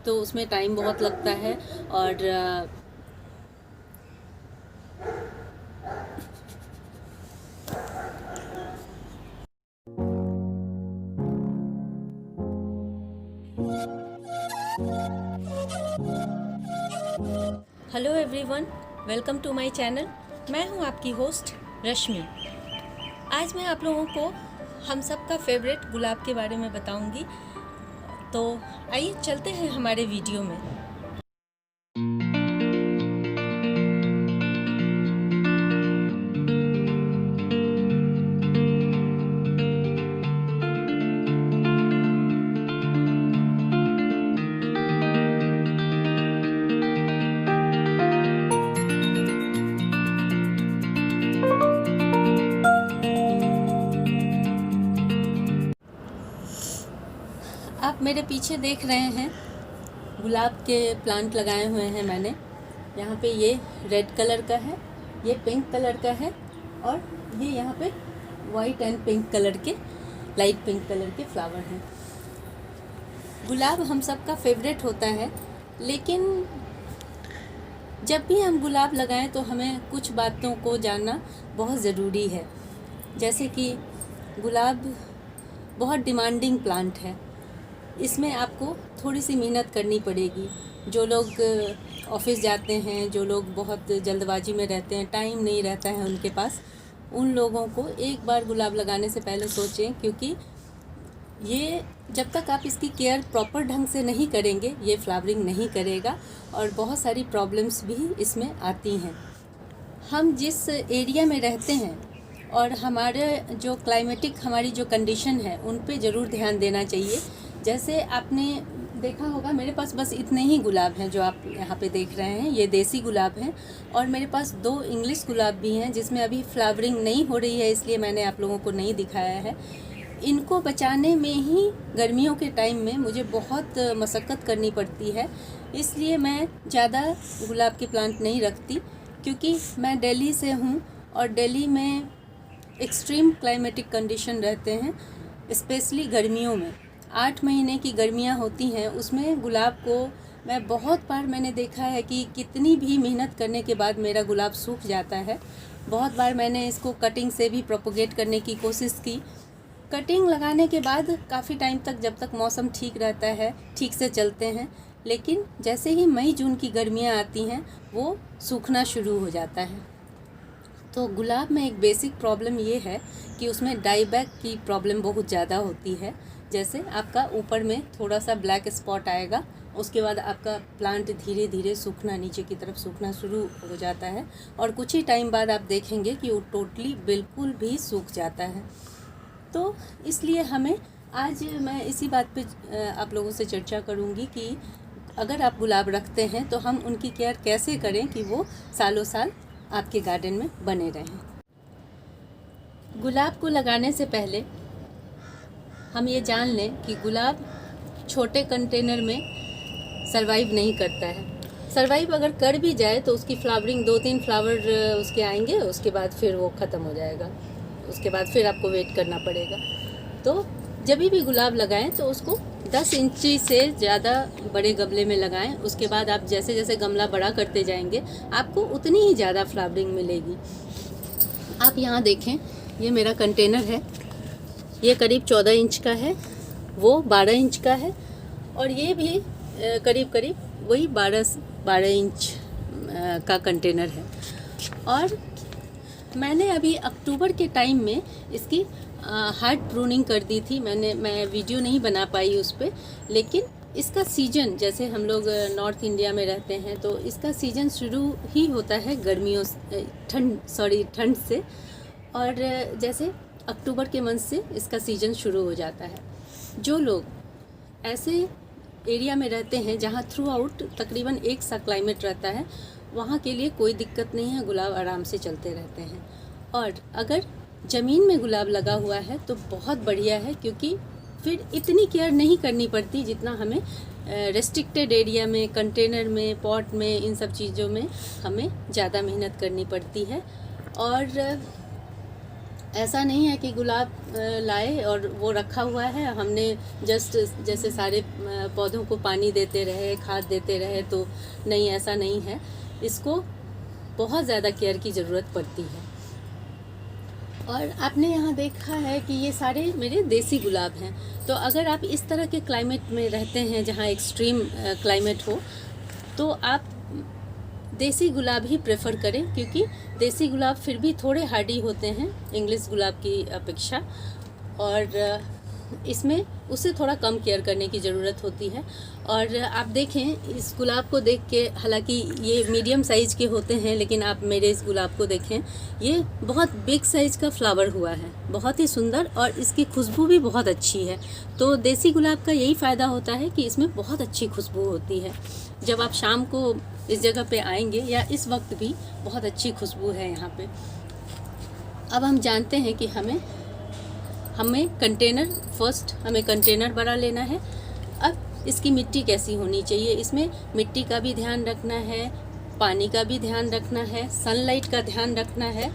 तो उसमें टाइम बहुत लगता है। और hello everyone, welcome to my channel. मैं हूं आपकी होस्ट रश्मि। आज मैं आप लोगों को हम सब का फेवरेट गुलाब के बारे में बताऊंगी। तो आइए चलते हैं हमारे वीडियो में। आप मेरे पीछे देख रहे हैं गुलाब के प्लांट लगाए हुए हैं मैंने। यहाँ पे ये रेड कलर का है, ये पिंक कलर का है, और ये यहाँ पे वाइट एंड पिंक कलर के, लाइट पिंक कलर के फ्लावर हैं। गुलाब हम सबका फेवरेट होता है, लेकिन जब भी हम गुलाब लगाएं तो हमें कुछ बातों को जानना बहुत ज़रूरी है। जैसे कि गुलाब बहुत डिमांडिंग प्लांट है, इसमें आपको थोड़ी सी मेहनत करनी पड़ेगी। जो लोग ऑफिस जाते हैं, जो लोग बहुत जल्दबाजी में रहते हैं, टाइम नहीं रहता है उनके पास, उन लोगों को एक बार गुलाब लगाने से पहले सोचें, क्योंकि ये जब तक आप इसकी केयर प्रॉपर ढंग से नहीं करेंगे ये फ्लावरिंग नहीं करेगा, और बहुत सारी प्रॉब्लम्स भी इसमें आती हैं। हम जिस एरिया में रहते हैं और हमारे जो क्लाइमेटिक हमारी जो कंडीशन है उन पे ज़रूर ध्यान देना चाहिए। जैसे आपने देखा होगा, मेरे पास बस इतने ही गुलाब हैं जो आप यहाँ पे देख रहे हैं, ये देसी गुलाब हैं। और मेरे पास 2 इंग्लिश गुलाब भी हैं जिसमें अभी फ्लावरिंग नहीं हो रही है, इसलिए मैंने आप लोगों को नहीं दिखाया है। इनको बचाने में ही गर्मियों के टाइम में मुझे बहुत मशक्क़त करनी पड़ती है, इसलिए मैं ज़्यादा गुलाब के प्लांट नहीं रखती। क्योंकि मैं दिल्ली से हूँ और दिल्ली में एक्सट्रीम क्लाइमेटिक कंडीशन रहते हैं, स्पेशली गर्मियों में 8 महीने की गर्मियाँ होती हैं। उसमें गुलाब को मैं बहुत बार मैंने देखा है कि कितनी भी मेहनत करने के बाद मेरा गुलाब सूख जाता है। बहुत बार मैंने इसको कटिंग से भी प्रोपोगेट करने की कोशिश की। कटिंग लगाने के बाद काफ़ी टाइम तक, जब तक मौसम ठीक रहता है, ठीक से चलते हैं, लेकिन जैसे ही मई जून की गर्मियाँ आती हैं वो सूखना शुरू हो जाता है। तो गुलाब में एक बेसिक प्रॉब्लम ये है कि उसमें डाईबैक की प्रॉब्लम बहुत ज़्यादा होती है। जैसे आपका ऊपर में थोड़ा सा ब्लैक स्पॉट आएगा, उसके बाद आपका प्लांट धीरे धीरे सूखना, नीचे की तरफ सूखना शुरू हो जाता है, और कुछ ही टाइम बाद आप देखेंगे कि वो टोटली बिल्कुल भी सूख जाता है। तो इसलिए हमें आज मैं इसी बात पे आप लोगों से चर्चा करूँगी कि अगर आप गुलाब रखते हैं तो हम उनकी केयर कैसे करें कि वो सालों साल आपके गार्डन में बने रहें। गुलाब को लगाने से पहले हम ये जान लें कि गुलाब छोटे कंटेनर में सरवाइव नहीं करता है। सरवाइव अगर कर भी जाए तो उसकी फ्लावरिंग 2-3 फ्लावर उसके आएंगे, उसके बाद फिर वो ख़त्म हो जाएगा, उसके बाद फिर आपको वेट करना पड़ेगा। तो जब भी गुलाब लगाएं तो उसको 10 इंची से ज़्यादा बड़े गमले में लगाएं। उसके बाद आप जैसे जैसे गमला बड़ा करते जाएंगे आपको उतनी ही ज़्यादा फ्लावरिंग मिलेगी। आप यहाँ देखें, ये मेरा कंटेनर है, ये करीब 14 इंच का है, वो 12 इंच का है, और ये भी करीब करीब वही 12 इंच का कंटेनर है। और मैंने अभी अक्टूबर के टाइम में इसकी हार्ड प्रूनिंग कर दी थी। मैं वीडियो नहीं बना पाई उस पर, लेकिन इसका सीज़न, जैसे हम लोग नॉर्थ इंडिया में रहते हैं तो इसका सीज़न शुरू ही होता है गर्मियों ठंड से, और जैसे अक्टूबर के मंथ से इसका सीज़न शुरू हो जाता है। जो लोग ऐसे एरिया में रहते हैं जहाँ थ्रू आउट तकरीबन एक सा क्लाइमेट रहता है, वहाँ के लिए कोई दिक्कत नहीं है, गुलाब आराम से चलते रहते हैं। और अगर ज़मीन में गुलाब लगा हुआ है तो बहुत बढ़िया है, क्योंकि फिर इतनी केयर नहीं करनी पड़ती जितना हमें रेस्ट्रिक्टेड एरिया में, कंटेनर में, पॉट में, इन सब चीज़ों में हमें ज़्यादा मेहनत करनी पड़ती है। और ऐसा नहीं है कि गुलाब लाए और वो रखा हुआ है, हमने जस्ट जैसे सारे पौधों को पानी देते रहे, खाद देते रहे, तो नहीं, ऐसा नहीं है। इसको बहुत ज़्यादा केयर की ज़रूरत पड़ती है। और आपने यहाँ देखा है कि ये सारे मेरे देसी गुलाब हैं। तो अगर आप इस तरह के क्लाइमेट में रहते हैं जहाँ एक्सट्रीम क्लाइमेट हो, तो आप देसी गुलाब ही प्रेफर करें, क्योंकि देसी गुलाब फिर भी थोड़े हार्डी होते हैं इंग्लिश गुलाब की अपेक्षा, और इसमें उससे थोड़ा कम केयर करने की ज़रूरत होती है। और आप देखें इस गुलाब को देख के, हालांकि ये मीडियम साइज़ के होते हैं, लेकिन आप मेरे इस गुलाब को देखें, ये बहुत बिग साइज़ का फ्लावर हुआ है, बहुत ही सुंदर, और इसकी खुशबू भी बहुत अच्छी है। तो देसी गुलाब का यही फ़ायदा होता है कि इसमें बहुत अच्छी खुशबू होती है। जब आप शाम को इस जगह पे आएंगे या इस वक्त भी बहुत अच्छी खुशबू है यहाँ पे। अब हम जानते हैं कि हमें कंटेनर बड़ा लेना है। अब इसकी मिट्टी कैसी होनी चाहिए, इसमें मिट्टी का भी ध्यान रखना है, पानी का भी ध्यान रखना है, सनलाइट का ध्यान रखना है।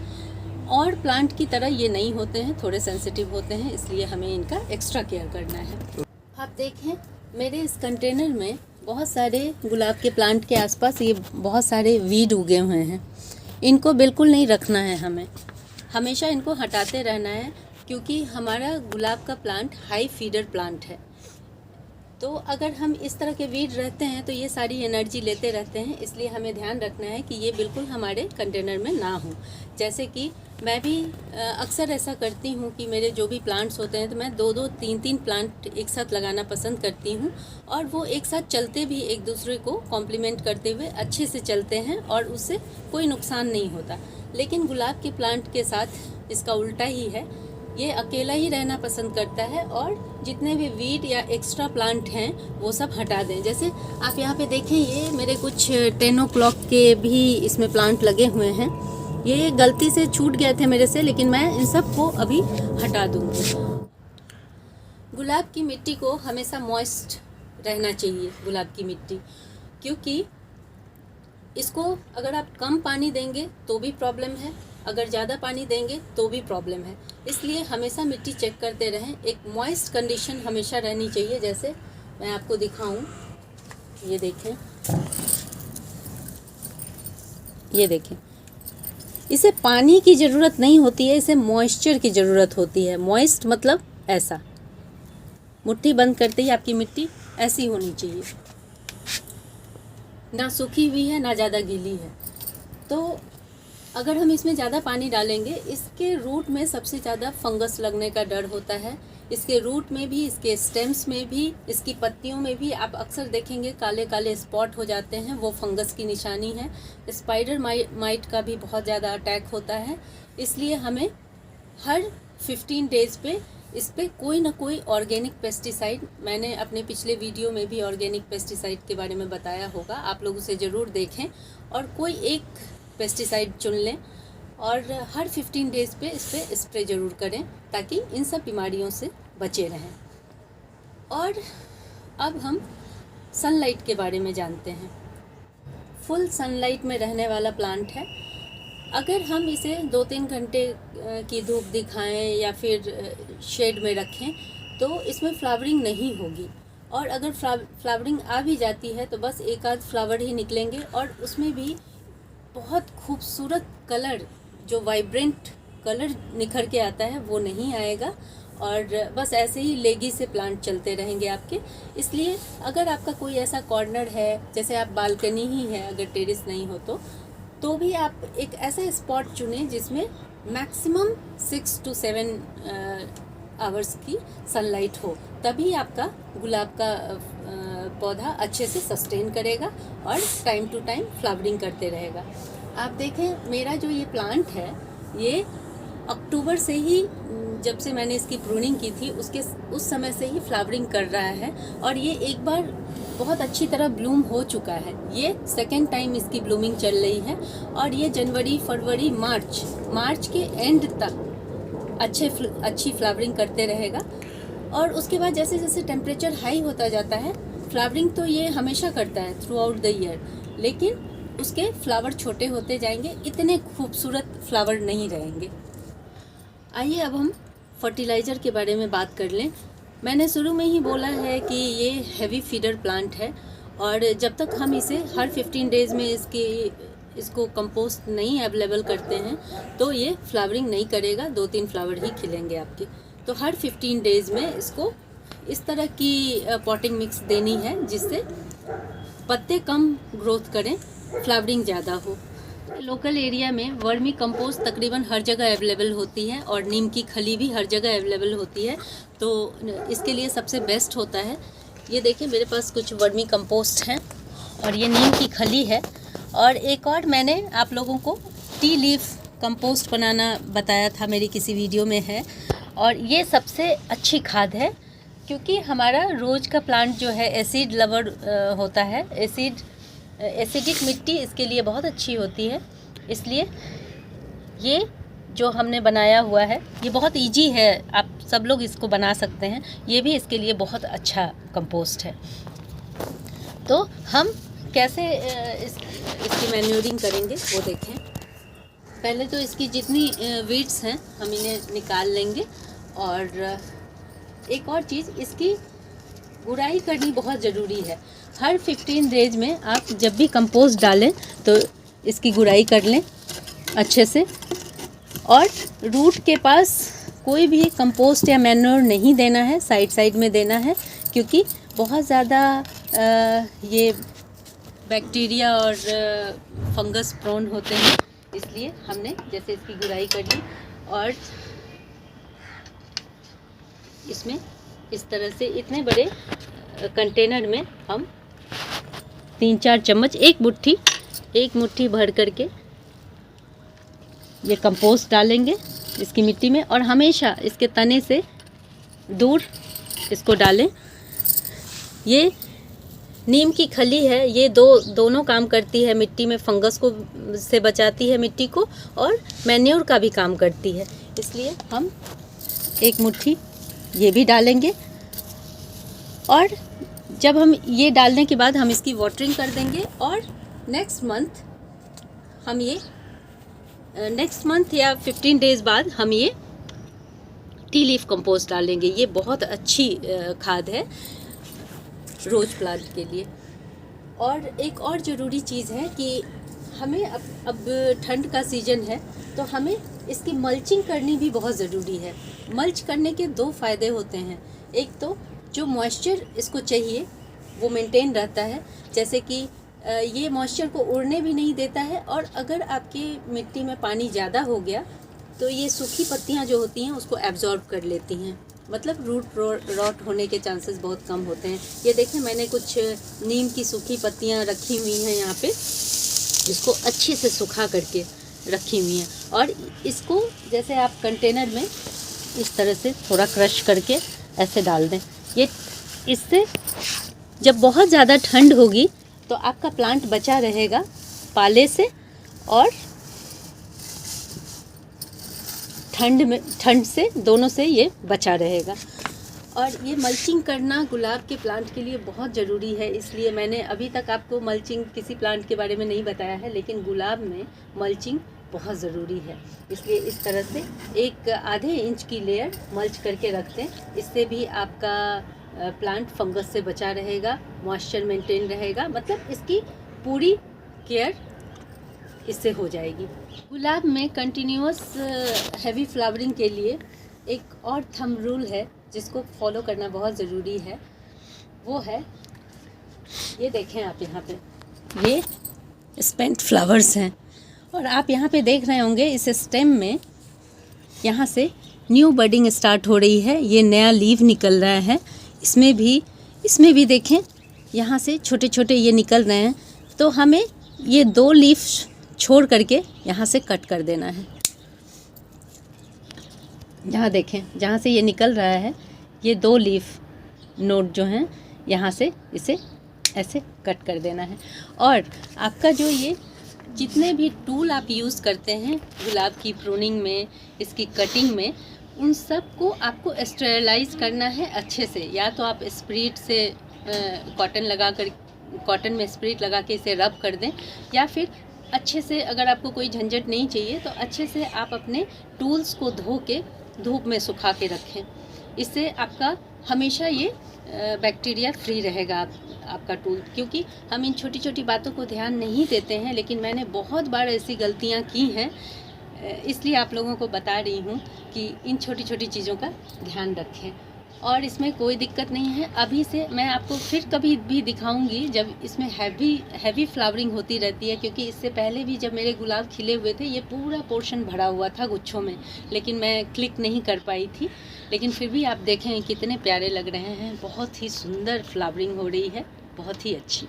और प्लांट की तरह ये नहीं होते हैं, थोड़े सेंसिटिव होते हैं, इसलिए हमें इनका एक्स्ट्रा केयर करना है। आप देखें मेरे इस कंटेनर में बहुत सारे गुलाब के प्लांट के आसपास ये बहुत सारे वीड उगे हुए हैं। इनको बिल्कुल नहीं रखना है, हमें हमेशा इनको हटाते रहना है, क्योंकि हमारा गुलाब का प्लांट हाई फीडर प्लांट है। तो अगर हम इस तरह के वीड रहते हैं तो ये सारी एनर्जी लेते रहते हैं, इसलिए हमें ध्यान रखना है कि ये बिल्कुल हमारे कंटेनर में ना हो। जैसे कि मैं भी अक्सर ऐसा करती हूँ कि मेरे जो भी प्लांट्स होते हैं तो मैं 2-2, 3-3 प्लांट एक साथ लगाना पसंद करती हूँ, और वो एक साथ चलते भी एक दूसरे को कॉम्प्लीमेंट करते हुए अच्छे से चलते हैं और उससे कोई नुकसान नहीं होता। लेकिन गुलाब के प्लांट के साथ इसका उल्टा ही है, ये अकेला ही रहना पसंद करता है, और जितने भी वीड या एक्स्ट्रा प्लांट हैं वो सब हटा दें। जैसे आप यहाँ पे देखें, ये मेरे कुछ 10 o'clock के भी इसमें प्लांट लगे हुए हैं। ये गलती से छूट गए थे मेरे से, लेकिन मैं इन सब को अभी हटा दूँगी। गुलाब की मिट्टी को हमेशा मॉइस्ट रहना चाहिए, गुलाब की मिट्टी, क्योंकि इसको अगर आप कम पानी देंगे तो भी प्रॉब्लम है, अगर ज़्यादा पानी देंगे तो भी प्रॉब्लम है। इसलिए हमेशा मिट्टी चेक करते रहें, एक मॉइस्ट कंडीशन हमेशा रहनी चाहिए। जैसे मैं आपको दिखाऊं, ये देखें, इसे पानी की ज़रूरत नहीं होती है, इसे मॉइस्चर की ज़रूरत होती है। मॉइस्ट मतलब ऐसा, मुट्ठी बंद करते ही आपकी मिट्टी ऐसी होनी चाहिए, ना सूखी हुई है ना ज़्यादा गीली है। तो अगर हम इसमें ज़्यादा पानी डालेंगे, इसके रूट में सबसे ज़्यादा फंगस लगने का डर होता है। इसके रूट में भी, इसके स्टेम्स में भी, इसकी पत्तियों में भी आप अक्सर देखेंगे काले काले स्पॉट हो जाते हैं, वो फंगस की निशानी है। स्पाइडर माइट का भी बहुत ज़्यादा अटैक होता है। इसलिए हमें हर 15 डेज़ पे इस पर कोई ना कोई ऑर्गेनिक पेस्टिसाइड, मैंने अपने पिछले वीडियो में भी ऑर्गेनिक पेस्टिसाइड के बारे में बताया होगा, आप लोग उसे ज़रूर देखें, और कोई एक पेस्टिसाइड चुन लें और हर 15 डेज़ पे इस पर स्प्रे ज़रूर करें, ताकि इन सब बीमारियों से बचे रहें। और अब हम सनलाइट के बारे में जानते हैं। फुल सनलाइट में रहने वाला प्लांट है। अगर हम इसे 2-3 घंटे की धूप दिखाएं या फिर शेड में रखें तो इसमें फ्लावरिंग नहीं होगी, और अगर फ्लावरिंग आ भी जाती है तो बस एक आध फ्लावर ही निकलेंगे, और उसमें भी बहुत खूबसूरत कलर, जो वाइब्रेंट कलर निखर के आता है वो नहीं आएगा, और बस ऐसे ही लेगी से प्लांट चलते रहेंगे आपके। इसलिए अगर आपका कोई ऐसा कॉर्नर है, जैसे आप बालकनी ही है, अगर टेरेस नहीं हो तो भी आप एक ऐसा स्पॉट चुनें जिसमें मैक्सिमम 6 to 7 आवर्स की सनलाइट हो, तभी आपका गुलाब का पौधा अच्छे से सस्टेन करेगा और टाइम टू टाइम फ्लावरिंग करते रहेगा। आप देखें मेरा जो ये प्लांट है, ये अक्टूबर से ही, जब से मैंने इसकी प्रूनिंग की थी उस समय से ही फ्लावरिंग कर रहा है, और ये एक बार बहुत अच्छी तरह ब्लूम हो चुका है। ये सेकेंड टाइम इसकी ब्लूमिंग चल रही है, और ये जनवरी, फरवरी, मार्च के एंड तक अच्छी फ्लावरिंग करते रहेगा। और उसके बाद जैसे जैसे टेम्परेचर हाई होता जाता है, फ्लावरिंग तो ये हमेशा करता है थ्रू आउट द ईयर, लेकिन उसके फ्लावर छोटे होते जाएंगे, इतने खूबसूरत फ्लावर नहीं रहेंगे। आइए अब हम फर्टिलाइज़र के बारे में बात कर लें। मैंने शुरू में ही बोला है कि ये हैवी फीडर प्लांट है और जब तक हम इसे हर 15 डेज़ में इसको कंपोस्ट नहीं अवेलेबल करते हैं तो ये फ्लावरिंग नहीं करेगा, 2-3 फ्लावर ही खिलेंगे आपके। तो हर 15 डेज़ में इसको इस तरह की पॉटिंग मिक्स देनी है जिससे पत्ते कम ग्रोथ करें, फ्लावरिंग ज़्यादा हो। लोकल एरिया में वर्मी कंपोस्ट तकरीबन हर जगह अवेलेबल होती है और नीम की खली भी हर जगह अवेलेबल होती है, तो इसके लिए सबसे बेस्ट होता है। ये देखिए मेरे पास कुछ वर्मी कंपोस्ट हैं और ये नीम की खली है। और एक और मैंने आप लोगों को टी लीफ कंपोस्ट बनाना बताया था, मेरी किसी वीडियो में है, और ये सबसे अच्छी खाद है क्योंकि हमारा रोज़ का प्लांट जो है एसिड लवर होता है, एसिडिक मिट्टी इसके लिए बहुत अच्छी होती है। इसलिए ये जो हमने बनाया हुआ है ये बहुत इजी है, आप सब लोग इसको बना सकते हैं। ये भी इसके लिए बहुत अच्छा कंपोस्ट है। तो हम कैसे इसकी मैन्योरिंग करेंगे वो देखें। पहले तो इसकी जितनी वीड्स हैं हम इन्हें निकाल लेंगे। और एक और चीज़, इसकी गुड़ाई करनी बहुत ज़रूरी है। हर 15 डेज में आप जब भी कंपोस्ट डालें तो इसकी गुड़ाई कर लें अच्छे से। और रूट के पास कोई भी कंपोस्ट या मैन्योर नहीं देना है, साइड में देना है क्योंकि बहुत ज़्यादा ये बैक्टीरिया और फंगस प्रोन होते हैं। इसलिए हमने जैसे इसकी गुड़ाई कर ली और इसमें इस तरह से इतने बड़े कंटेनर में हम 3-4 चम्मच, एक मुट्ठी भर करके ये कंपोस्ट डालेंगे इसकी मिट्टी में। और हमेशा इसके तने से दूर इसको डालें। ये नीम की खली है, ये दोनों काम करती है, मिट्टी में फंगस को से बचाती है मिट्टी को और मैन्योर का भी काम करती है। इसलिए हम एक मुट्ठी ये भी डालेंगे। और जब हम ये डालने के बाद हम इसकी वाटरिंग कर देंगे और नेक्स्ट मंथ या 15 डेज़ बाद हम ये टी लीफ कंपोस्ट डालेंगे। ये बहुत अच्छी खाद है रोज प्लांट के लिए। और एक और ज़रूरी चीज़ है कि हमें अब ठंड का सीज़न है तो हमें इसकी मल्चिंग करनी भी बहुत ज़रूरी है। मल्च करने के 2 फ़ायदे होते हैं। एक तो जो मॉइस्चर इसको चाहिए वो मेंटेन रहता है, जैसे कि ये मॉइस्चर को उड़ने भी नहीं देता है। और अगर आपकी मिट्टी में पानी ज़्यादा हो गया तो ये सूखी पत्तियां जो होती हैं उसको एब्जॉर्ब कर लेती हैं, मतलब रूट रॉट होने के चांसेस बहुत कम होते हैं। ये देखें मैंने कुछ नीम की सूखी पत्तियां रखी हुई हैं यहाँ पे, इसको अच्छे से सुखा करके रखी हुई हैं। और इसको जैसे आप कंटेनर में इस तरह से थोड़ा क्रश करके ऐसे डाल दें। ये इससे जब बहुत ज़्यादा ठंड होगी तो आपका प्लांट बचा रहेगा पाले से और ठंड से, दोनों से ये बचा रहेगा। और ये मल्चिंग करना गुलाब के प्लांट के लिए बहुत ज़रूरी है। इसलिए मैंने अभी तक आपको मल्चिंग किसी प्लांट के बारे में नहीं बताया है, लेकिन गुलाब में मल्चिंग बहुत ज़रूरी है। इसलिए इस तरह से एक आधे इंच की लेयर मल्च करके रख दें। इससे भी आपका प्लांट फंगस से बचा रहेगा, मॉइस्चर मेंटेन रहेगा, मतलब इसकी पूरी केयर इससे हो जाएगी। गुलाब में कंटिन्यूअस हैवी फ्लावरिंग के लिए एक और थंब रूल है जिसको फॉलो करना बहुत ज़रूरी है। वो है, ये देखें आप यहाँ पे, ये स्पेंट फ्लावर्स हैं और आप यहाँ पे देख रहे होंगे इस स्टेम में यहाँ से न्यू बडिंग स्टार्ट हो रही है, ये नया लीव निकल रहा है। इसमें भी देखें यहाँ से छोटे छोटे ये निकल रहे हैं। तो हमें ये 2 लीफ छोड़ करके यहाँ से कट कर देना है। यहाँ देखें जहाँ से ये निकल रहा है ये 2 लीफ नोट जो हैं यहाँ से इसे ऐसे कट कर देना है। और आपका जो ये जितने भी टूल आप यूज़ करते हैं गुलाब की प्रूनिंग में, इसकी कटिंग में, उन सब को आपको स्टेरिलाइज करना है अच्छे से। या तो आप स्प्रिट से कॉटन में स्प्रिट लगा के इसे रब कर दें, या फिर अच्छे से, अगर आपको कोई झंझट नहीं चाहिए तो अच्छे से आप अपने टूल्स को धो के धूप में सुखा के रखें। इससे आपका हमेशा ये बैक्टीरिया फ्री रहेगा आपका टूल, क्योंकि हम इन छोटी छोटी बातों को ध्यान नहीं देते हैं, लेकिन मैंने बहुत बार ऐसी गलतियां की हैं, इसलिए आप लोगों को बता रही हूँ कि इन छोटी छोटी चीज़ों का ध्यान रखें। और इसमें कोई दिक्कत नहीं है। अभी से मैं आपको फिर कभी भी दिखाऊंगी जब इसमें हैवी फ्लावरिंग होती रहती है, क्योंकि इससे पहले भी जब मेरे गुलाब खिले हुए थे ये पूरा पोर्शन भरा हुआ था गुच्छों में, लेकिन मैं क्लिक नहीं कर पाई थी। लेकिन फिर भी आप देखें कितने प्यारे लग रहे हैं, बहुत ही सुंदर फ्लावरिंग हो रही है, बहुत ही अच्छी।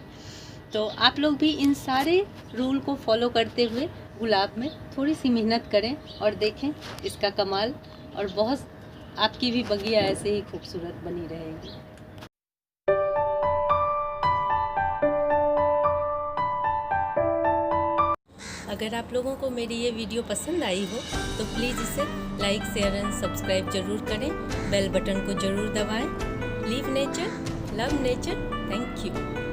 तो आप लोग भी इन सारे रूल को फॉलो करते हुए गुलाब में थोड़ी सी मेहनत करें और देखें इसका कमाल, और बहुत आपकी भी बगिया ऐसे ही खूबसूरत बनी रहेगी। अगर आप लोगों को मेरी ये वीडियो पसंद आई हो तो प्लीज़ इसे लाइक, शेयर एंड सब्सक्राइब जरूर करें, बेल बटन को जरूर दबाएं। Live nature, love nature, thank you.